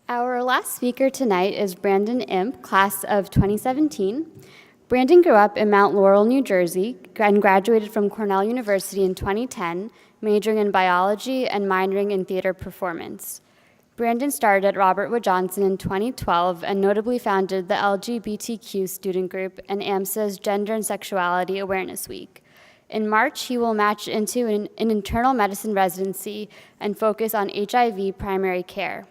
Our last speaker tonight is Brandon Imp, class of 2017. Brandon grew up in Mount Laurel, New Jersey, and graduated from Cornell University in 2010, majoring in biology and minoring in theater performance. Brandon started at Robert Wood Johnson in 2012 and notably founded the LGBTQ student group and AMSA's Gender and Sexuality Awareness Week. In March, he will match into an internal medicine residency and focus on HIV primary care.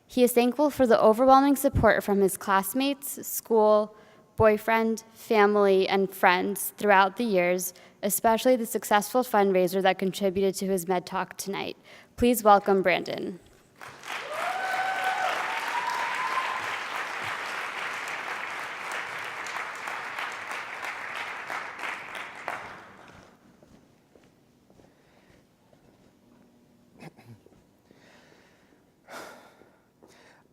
He is thankful for the overwhelming support from his classmates, school, boyfriend, family, and friends throughout the years, especially the successful fundraiser that contributed to his med talk tonight. Please welcome Brandon.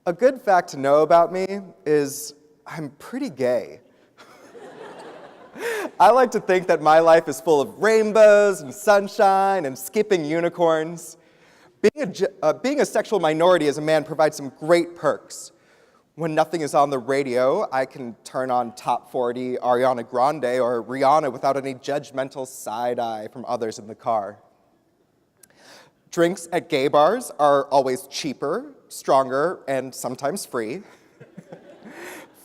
A good fact to know about me is I'm pretty gay. I like to think that my life is full of rainbows and sunshine and skipping unicorns. Being a sexual minority as a man provides some great perks. When nothing is on the radio, I can turn on Top 40 Ariana Grande or Rihanna without any judgmental side eye from others in the car. Drinks at gay bars are always cheaper, stronger, and sometimes free.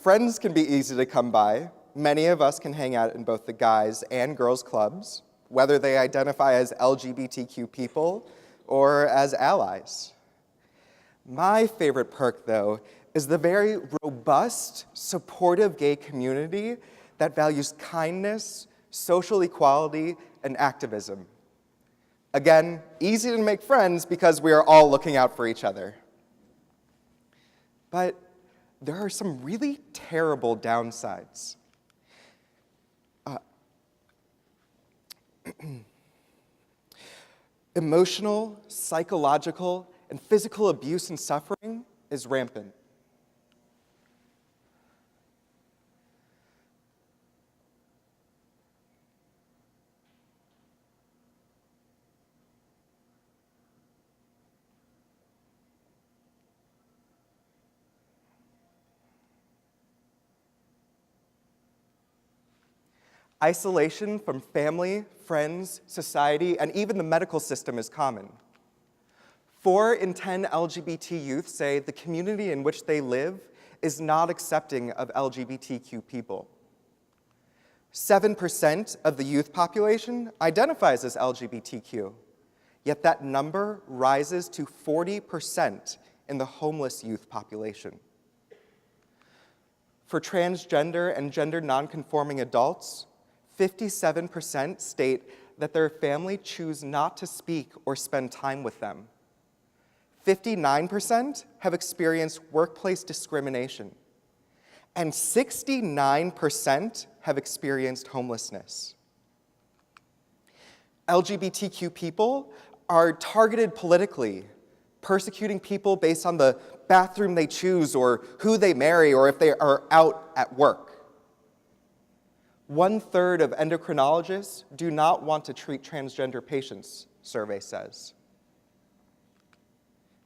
Friends can be easy to come by. Many of us can hang out in both the guys' and girls' clubs, whether they identify as LGBTQ people or as allies. My favorite perk, though, is the very robust, supportive gay community that values kindness, social equality, and activism. Again, easy to make friends because we are all looking out for each other. But there are some really terrible downsides. Emotional, psychological, and physical abuse and suffering is rampant. Isolation from family, friends, society, and even the medical system is common. 4 in 10 LGBT youth say the community in which they live is not accepting of LGBTQ people. 7% of the youth population identifies as LGBTQ, yet that number rises to 40% in the homeless youth population. For transgender and gender nonconforming adults, 57% state that their family choose not to speak or spend time with them. 59% have experienced workplace discrimination. And 69% have experienced homelessness. LGBTQ people are targeted politically, persecuting people based on the bathroom they choose or who they marry or if they are out at work. 1/3 of endocrinologists do not want to treat transgender patients, survey says.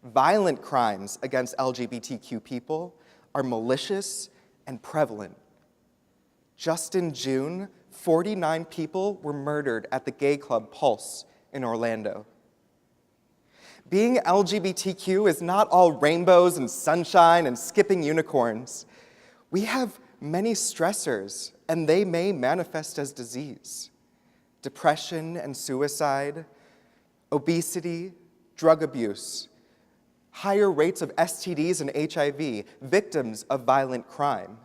Violent crimes against LGBTQ people are malicious and prevalent. Just in June, 49 people were murdered at the gay club Pulse in Orlando. Being LGBTQ is not all rainbows and sunshine and skipping unicorns. We have many stressors, and they may manifest as disease. Depression and suicide, obesity, drug abuse, higher rates of STDs and HIV, victims of violent crime.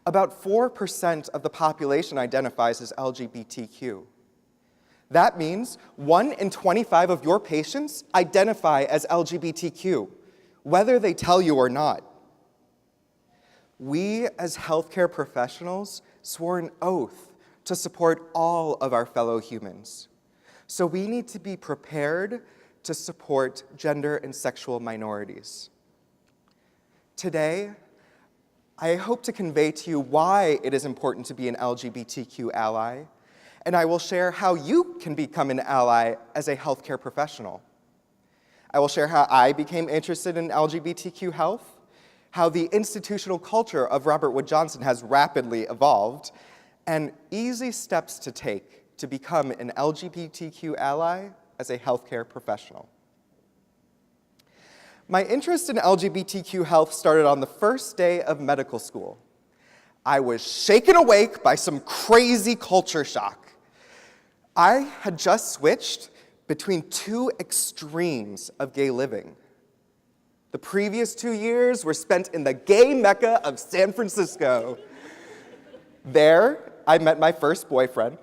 About 4% of the population identifies as LGBTQ. That means 1 in 25 of your patients identify as LGBTQ, whether they tell you or not. We, as healthcare professionals, swore an oath to support all of our fellow humans. So we need to be prepared to support gender and sexual minorities. Today, I hope to convey to you why it is important to be an LGBTQ ally, and I will share how you can become an ally as a healthcare professional. I will share how I became interested in LGBTQ health, how the institutional culture of Robert Wood Johnson has rapidly evolved, and easy steps to take to become an LGBTQ ally as a healthcare professional. My interest in LGBTQ health started on the first day of medical school. I was shaken awake by some crazy culture shock. I had just switched between two extremes of gay living. The previous 2 years were spent in the gay mecca of San Francisco. There, I met my first boyfriend,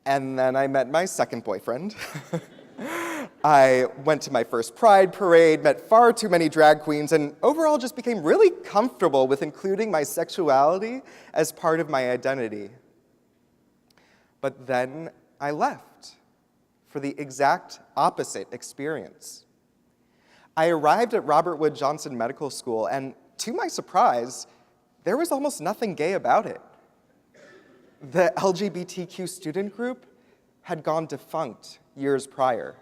and then I met my second boyfriend. I went to my first Pride parade, met far too many drag queens, and overall just became really comfortable with including my sexuality as part of my identity. But then I left for the exact opposite experience. I arrived at Robert Wood Johnson Medical School, and to my surprise, there was almost nothing gay about it. The LGBTQ student group had gone defunct years prior.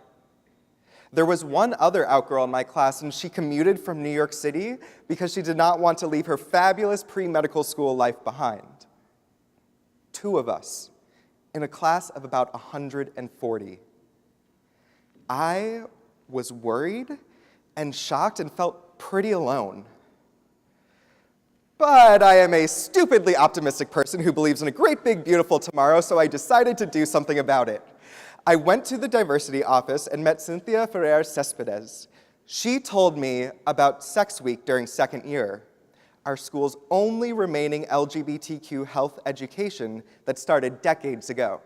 There was one other outgirl in my class, and she commuted from New York City because she did not want to leave her fabulous pre-medical school life behind. 2 of us in a class of about 140. I was worried and shocked and felt pretty alone. But I am a stupidly optimistic person who believes in a great big beautiful tomorrow, so I decided to do something about it. I went to the diversity office and met Cynthia Ferrer Cespedes. She told me about Sex Week during second year, our school's only remaining LGBTQ health education that started decades ago.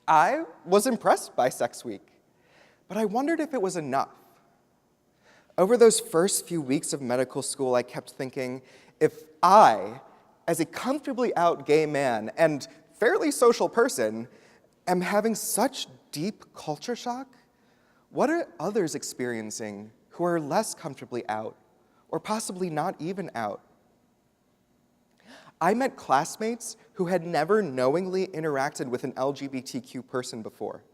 I was impressed by Sex Week, but I wondered if it was enough. Over those first few weeks of medical school, I kept thinking, if I, as a comfortably out gay man and fairly social person, am having such deep culture shock, what are others experiencing who are less comfortably out, or possibly not even out? I met classmates who had never knowingly interacted with an LGBTQ person before.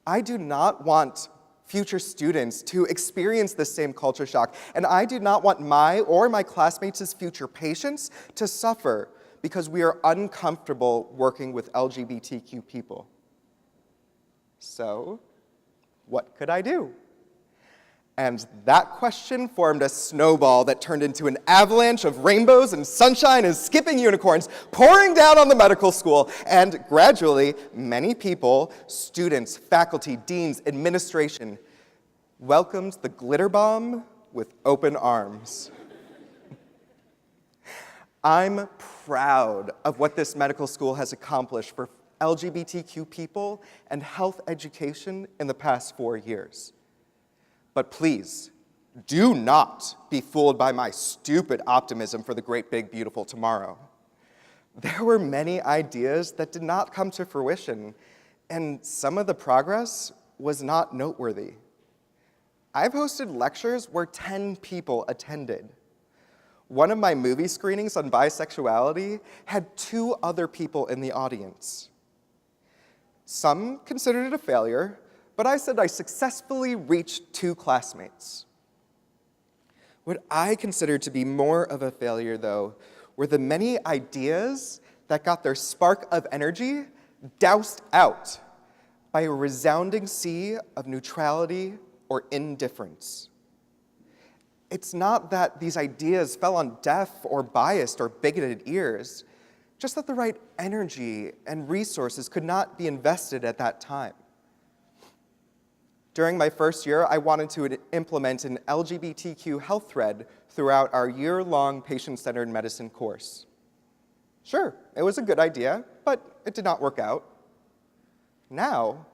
I do not want future students to experience the same culture shock, and I do not want my or my classmates' future patients to suffer because we are uncomfortable working with LGBTQ people. So, what could I do? And that question formed a snowball that turned into an avalanche of rainbows and sunshine and skipping unicorns pouring down on the medical school. And gradually, many people, students, faculty, deans, administration, welcomed the glitter bomb with open arms. I'm proud of what this medical school has accomplished for LGBTQ people and health education in the past 4 years. But please, do not be fooled by my stupid optimism for the great big beautiful tomorrow. There were many ideas that did not come to fruition, and some of the progress was not noteworthy. I've hosted lectures where 10 people attended. One of my movie screenings on bisexuality had 2 other people in the audience. Some considered it a failure, but I said I successfully reached 2 classmates. What I considered to be more of a failure, though, were the many ideas that got their spark of energy doused out by a resounding sea of neutrality or indifference. It's not that these ideas fell on deaf or biased or bigoted ears, just that the right energy and resources could not be invested at that time. During my first year, I wanted to implement an LGBTQ health thread throughout our year-long patient-centered medicine course. Sure, it was a good idea, but it did not work out. Now,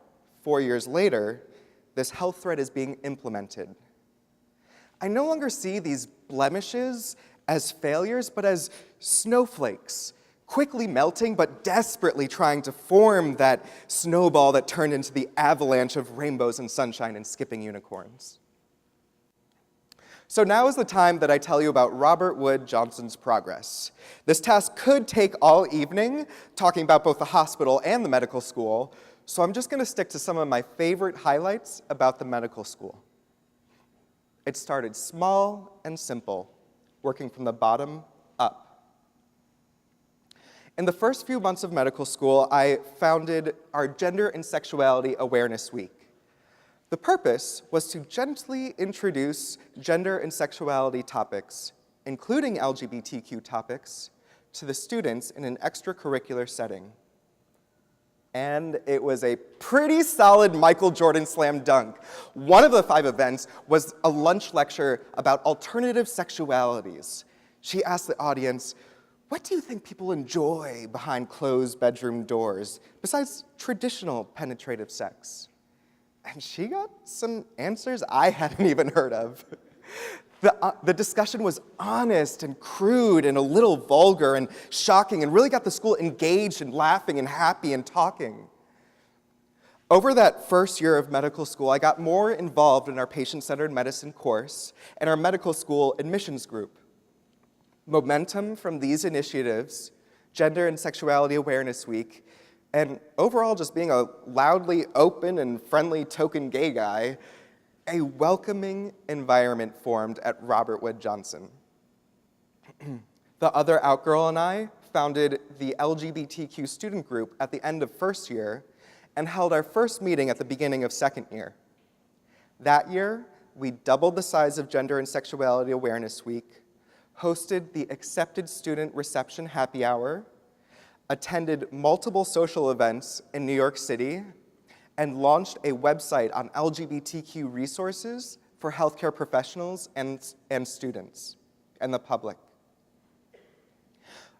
4 years later, this health thread is being implemented. I no longer see these blemishes as failures, but as snowflakes, quickly melting but desperately trying to form that snowball that turned into the avalanche of rainbows and sunshine and skipping unicorns. So now is the time that I tell you about Robert Wood Johnson's progress. This task could take all evening, talking about both the hospital and the medical school, So I'm just going to stick to some of my favorite highlights about the medical school. It started small and simple, working from the bottom up. In the first few months of medical school, I founded our Gender and Sexuality Awareness Week. The purpose was to gently introduce gender and sexuality topics, including LGBTQ topics, to the students in an extracurricular setting. And it was a pretty solid Michael Jordan slam dunk. One of the 5 events was a lunch lecture about alternative sexualities. She asked the audience, "What do you think people enjoy behind closed bedroom doors, besides traditional penetrative sex?" And she got some answers I hadn't even heard of. The discussion was honest and crude and a little vulgar and shocking and really got the school engaged and laughing and happy and talking. Over that first year of medical school, I got more involved in our patient-centered medicine course and our medical school admissions group. Momentum from these initiatives, Gender and Sexuality Awareness Week, and overall just being a loudly open and friendly token gay guy, a welcoming environment formed at Robert Wood Johnson. The other outgirl and I founded the LGBTQ student group at the end of first year and held our first meeting at the beginning of second year. That year, we doubled the size of Gender and Sexuality Awareness Week, hosted the Accepted Student Reception Happy Hour, attended multiple social events in New York City, and launched a website on LGBTQ resources for healthcare professionals and students and the public.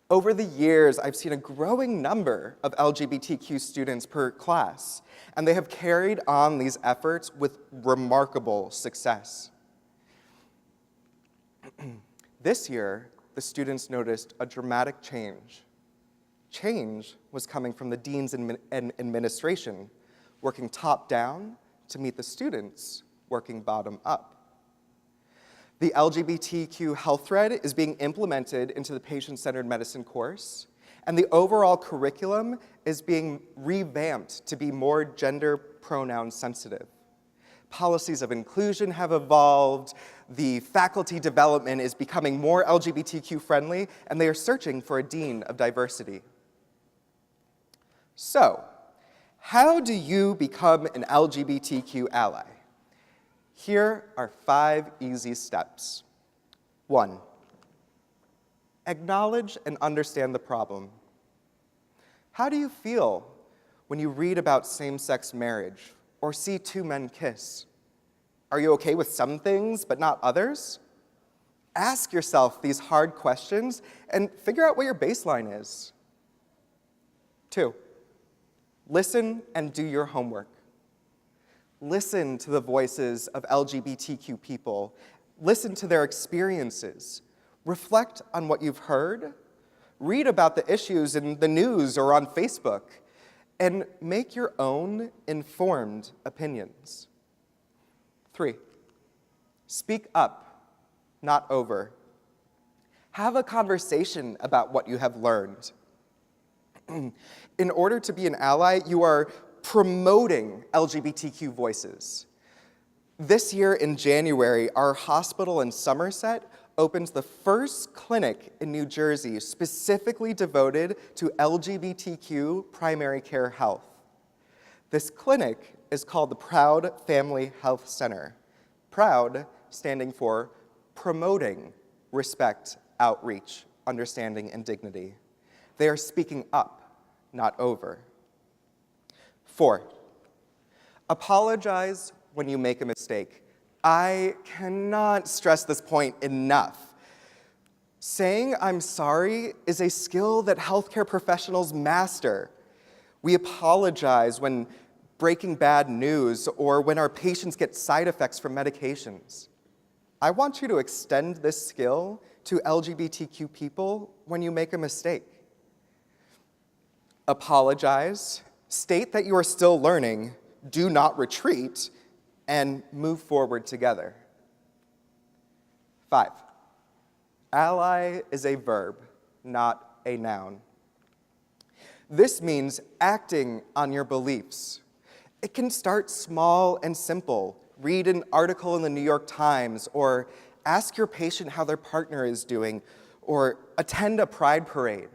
Over the years, I've seen a growing number of LGBTQ students per class, and they have carried on these efforts with remarkable success. This year, the students noticed a dramatic change. Change was coming from the deans and administration, working top down to meet the students, working bottom up. The LGBTQ health thread is being implemented into the patient-centered medicine course, and the overall curriculum is being revamped to be more gender pronoun sensitive. Policies of inclusion have evolved, the faculty development is becoming more LGBTQ friendly, and they are searching for a dean of diversity. So, how do you become an LGBTQ ally? Here are 5 easy steps. 1, acknowledge and understand the problem. How do you feel when you read about same-sex marriage or see 2 men kiss? Are you okay with some things but not others? Ask yourself these hard questions and figure out what your baseline is. 2, listen and do your homework. Listen to the voices of LGBTQ people. Listen to their experiences. Reflect on what you've heard. Read about the issues in the news or on Facebook. And make your own informed opinions. 3, speak up, not over. Have a conversation about what you have learned. In order to be an ally, you are promoting LGBTQ voices. This year in January, our hospital in Somerset opens the first clinic in New Jersey specifically devoted to LGBTQ primary care health. This clinic is called the Proud Family Health Center. Proud standing for promoting respect, outreach, understanding, and dignity. They are speaking up, not over. 4, apologize when you make a mistake. I cannot stress this point enough. Saying I'm sorry is a skill that healthcare professionals master. We apologize when breaking bad news or when our patients get side effects from medications. I want you to extend this skill to LGBTQ people when you make a mistake. Apologize, state that you are still learning, do not retreat, and move forward together. 5, ally is a verb, not a noun. This means acting on your beliefs. It can start small and simple. Read an article in the New York Times, or ask your patient how their partner is doing, or attend a pride parade.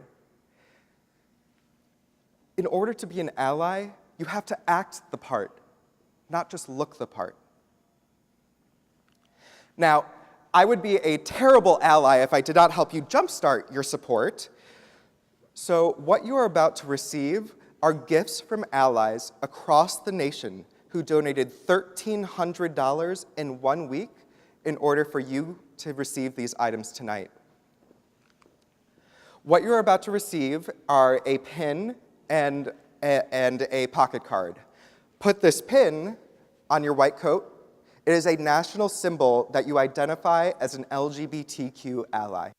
In order to be an ally, you have to act the part, not just look the part. Now, I would be a terrible ally if I did not help you jumpstart your support. So what you are about to receive are gifts from allies across the nation who donated $1,300 in 1 week in order for you to receive these items tonight. What you're about to receive are a pin and a pocket card. Put this pin on your white coat. It is a national symbol that you identify as an LGBTQ ally.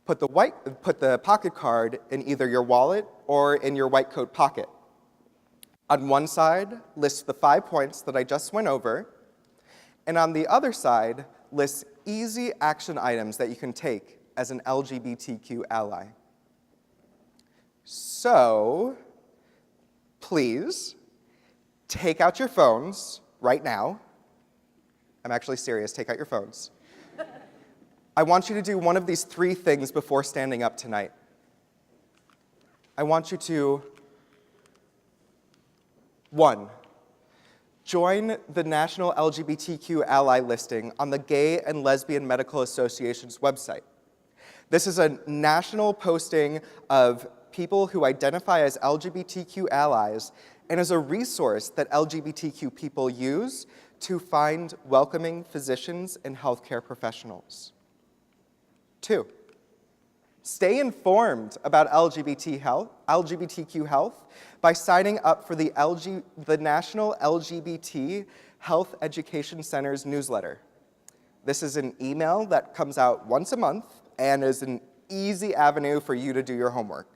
Put the pocket card in either your wallet or in your white coat pocket. On one side, list the 5 points that I just went over, and on the other side, list easy action items that you can take as an LGBTQ ally. So, please, take out your phones right now. I'm actually serious, take out your phones. I want you to do one of these 3 things before standing up tonight. I want you to, 1, join the National LGBTQ Ally listing on the Gay and Lesbian Medical Association's website. This is a national posting of people who identify as LGBTQ allies and is a resource that LGBTQ people use to find welcoming physicians and healthcare professionals. 2, stay informed about LGBTQ health by signing up for the National LGBT Health Education Center's newsletter. This is an email that comes out once a month and is an easy avenue for you to do your homework.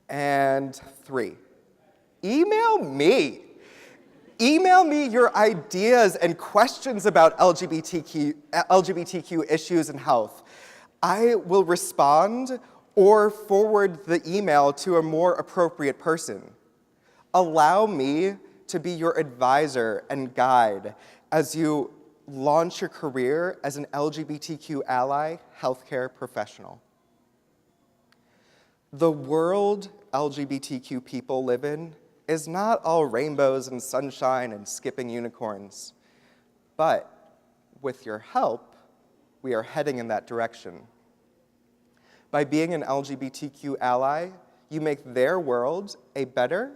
And 3, email me. Email me your ideas and questions about LGBTQ issues and health. I will respond or forward the email to a more appropriate person. Allow me to be your advisor and guide as you launch your career as an LGBTQ ally healthcare professional. The world LGBTQ people live in is not all rainbows and sunshine and skipping unicorns. But with your help, we are heading in that direction. By being an LGBTQ ally, you make their world a better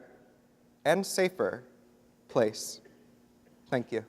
and safer place. Thank you.